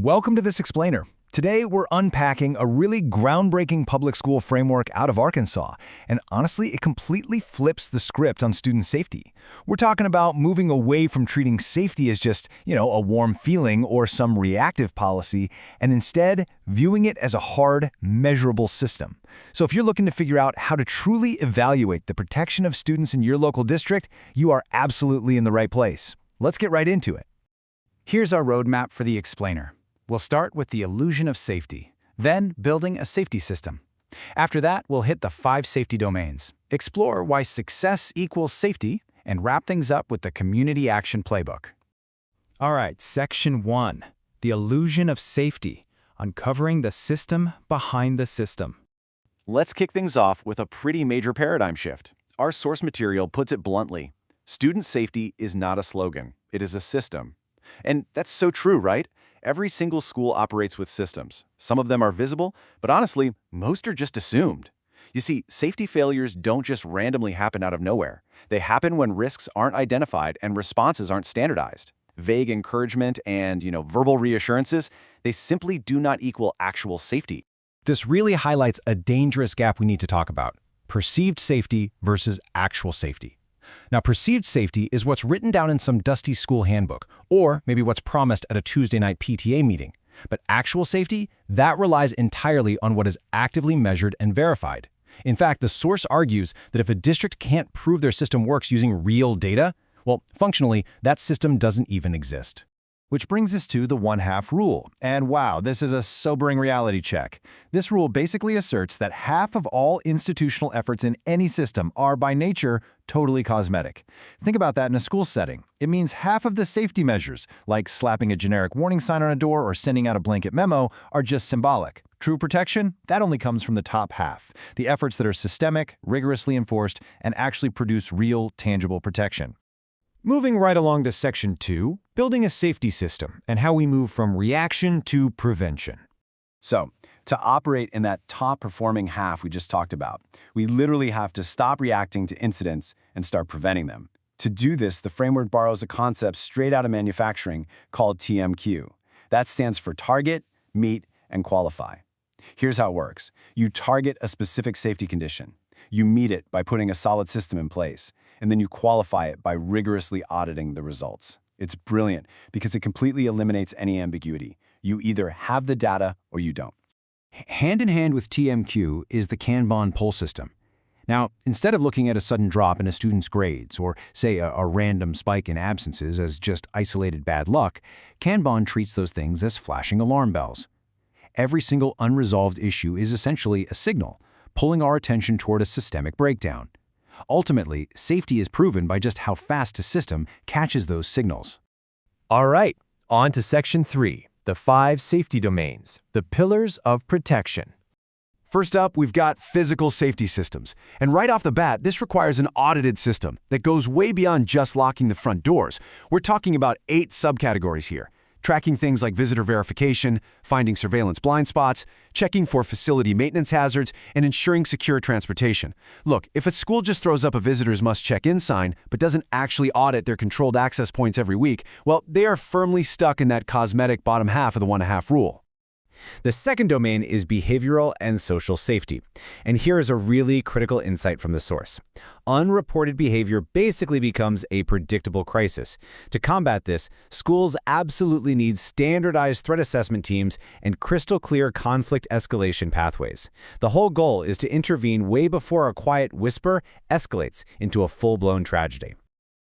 Welcome to this explainer. Today, we're unpacking a really groundbreaking public school framework out of Arkansas, and honestly, it completely flips the script on student safety. We're talking about moving away from treating safety as just, a warm feeling or some reactive policy, and instead viewing it as a hard, measurable system. So if you're looking to figure out how to truly evaluate the protection of students in your local district, you are absolutely in the right place. Let's get right into it. Here's our roadmap for the explainer. We'll start with the illusion of safety, then building a safety system. After that, we'll hit the 5 safety domains, explore why success equals safety, and wrap things up with the community action playbook. All right, Section 1, the illusion of safety, uncovering the system behind the system. Let's kick things off with a pretty major paradigm shift. Our source material puts it bluntly. Student safety is not a slogan, it is a system. And that's so true, right? Every single school operates with systems. Some of them are visible, but honestly, most are just assumed. You see, safety failures don't just randomly happen out of nowhere. They happen when risks aren't identified and responses aren't standardized. Vague encouragement and, verbal reassurances, they simply do not equal actual safety. This really highlights a dangerous gap we need to talk about: perceived safety versus actual safety. Now, perceived safety is what's written down in some dusty school handbook, or maybe what's promised at a Tuesday night PTA meeting. But actual safety, that relies entirely on what is actively measured and verified. In fact, the source argues that if a district can't prove their system works using real data, well, functionally, that system doesn't even exist. Which brings us to the 1/2 rule. And wow, this is a sobering reality check. This rule basically asserts that half of all institutional efforts in any system are, by nature, totally cosmetic. Think about that in a school setting. It means half of the safety measures, like slapping a generic warning sign on a door or sending out a blanket memo, are just symbolic. True protection? That only comes from the top half. The efforts that are systemic, rigorously enforced, and actually produce real, tangible protection. Moving right along to Section 2, building a safety system and how we move from reaction to prevention. So, to operate in that top-performing half we just talked about, we literally have to stop reacting to incidents and start preventing them. To do this, the framework borrows a concept straight out of manufacturing called TMQ. That stands for target, meet, and qualify. Here's how it works. You target a specific safety condition. You meet it by putting a solid system in place, and then you qualify it by rigorously auditing the results. It's brilliant because it completely eliminates any ambiguity. You either have the data or you don't. Hand in hand with TMQ is the KANBAN poll system. Now, instead of looking at a sudden drop in a student's grades or, say, a random spike in absences as just isolated bad luck, KANBAN treats those things as flashing alarm bells. Every single unresolved issue is essentially a signal, pulling our attention toward a systemic breakdown. Ultimately, safety is proven by just how fast a system catches those signals. All right, on to Section 3, the 5 safety domains, the pillars of protection. First up, we've got physical safety systems. And right off the bat, this requires an audited system that goes way beyond just locking the front doors. We're talking about 8 subcategories here: tracking things like visitor verification, finding surveillance blind spots, checking for facility maintenance hazards, and ensuring secure transportation. Look, if a school just throws up a visitors must check in sign but doesn't actually audit their controlled access points every week, well, they are firmly stuck in that cosmetic bottom half of the 1/2 rule. The second domain is behavioral and social safety. And here is a really critical insight from the source. Unreported behavior basically becomes a predictable crisis. To combat this, schools absolutely need standardized threat assessment teams and crystal clear conflict escalation pathways. The whole goal is to intervene way before a quiet whisper escalates into a full-blown tragedy.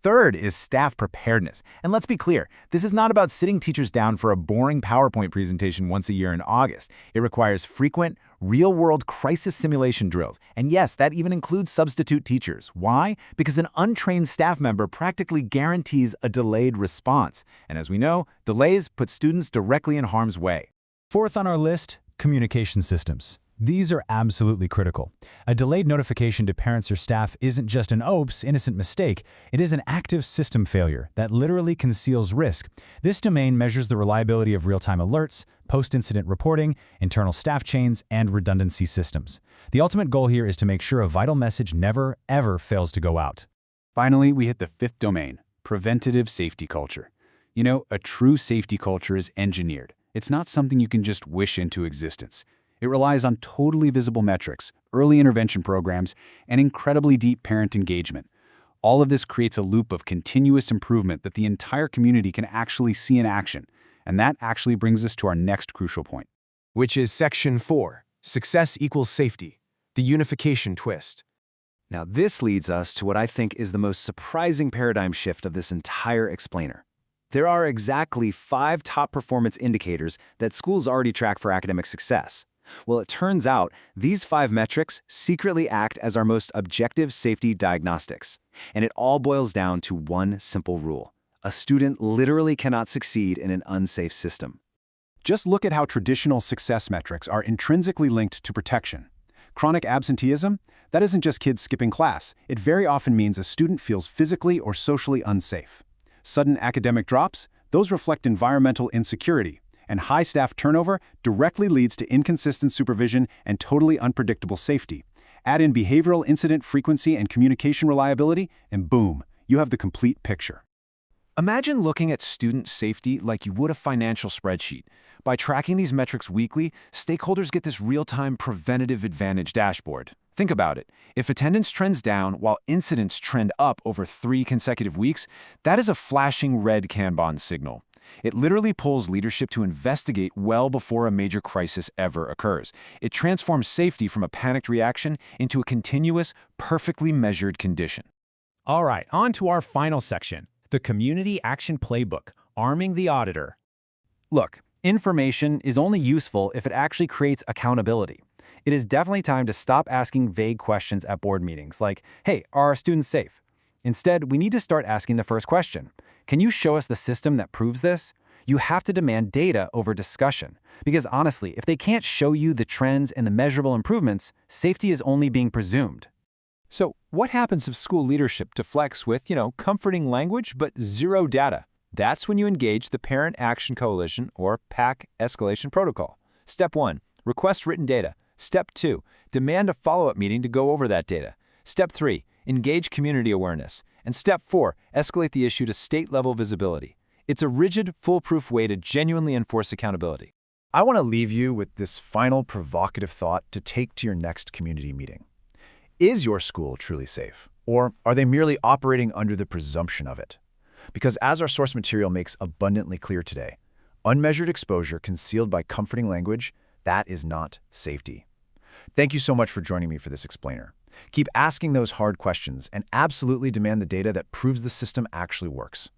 Third is staff preparedness. And let's be clear, this is not about sitting teachers down for a boring PowerPoint presentation once a year in August. It requires frequent, real-world crisis simulation drills. And yes, that even includes substitute teachers. Why? Because an untrained staff member practically guarantees a delayed response. And as we know, delays put students directly in harm's way. Fourth on our list, communication systems. These are absolutely critical. A delayed notification to parents or staff isn't just an oops, innocent mistake. It is an active system failure that literally conceals risk. This domain measures the reliability of real-time alerts, post-incident reporting, internal staff chains, and redundancy systems. The ultimate goal here is to make sure a vital message never, ever fails to go out. Finally, we hit the 5th domain, preventative safety culture. A true safety culture is engineered. It's not something you can just wish into existence. It relies on totally visible metrics, early intervention programs, and incredibly deep parent engagement. All of this creates a loop of continuous improvement that the entire community can actually see in action. And that actually brings us to our next crucial point. Which is Section 4, Success equals Safety, the unification twist. Now this leads us to what I think is the most surprising paradigm shift of this entire explainer. There are exactly 5 top performance indicators that schools already track for academic success. Well, it turns out these 5 metrics secretly act as our most objective safety diagnostics. And it all boils down to one simple rule. A student literally cannot succeed in an unsafe system. Just look at how traditional success metrics are intrinsically linked to protection. Chronic absenteeism? That isn't just kids skipping class. It very often means a student feels physically or socially unsafe. Sudden academic drops? Those reflect environmental insecurity. And high staff turnover directly leads to inconsistent supervision and totally unpredictable safety. Add in behavioral incident frequency and communication reliability, and boom, you have the complete picture. Imagine looking at student safety like you would a financial spreadsheet. By tracking these metrics weekly, stakeholders get this real-time preventative advantage dashboard. Think about it. If attendance trends down while incidents trend up over 3 consecutive weeks, that is a flashing red Kanban signal. It literally pulls leadership to investigate well before a major crisis ever occurs. It transforms safety from a panicked reaction into a continuous, perfectly measured condition. All right, on to our final section, the Community Action Playbook, Arming the Auditor. Look, information is only useful if it actually creates accountability. It is definitely time to stop asking vague questions at board meetings like, hey, are our students safe? Instead, we need to start asking the first question. Can you show us the system that proves this? You have to demand data over discussion. Because honestly, if they can't show you the trends and the measurable improvements, safety is only being presumed. So what happens if school leadership deflects with, comforting language but zero data? That's when you engage the Parent Action Coalition, or PAC, escalation protocol. Step 1, request written data. Step 2, demand a follow-up meeting to go over that data. Step 3, engage community awareness. And Step 4, escalate the issue to state-level visibility. It's a rigid, foolproof way to genuinely enforce accountability. I want to leave you with this final provocative thought to take to your next community meeting. Is your school truly safe? Or are they merely operating under the presumption of it? Because as our source material makes abundantly clear today, unmeasured exposure concealed by comforting language, that is not safety. Thank you so much for joining me for this explainer. Keep asking those hard questions and absolutely demand the data that proves the system actually works.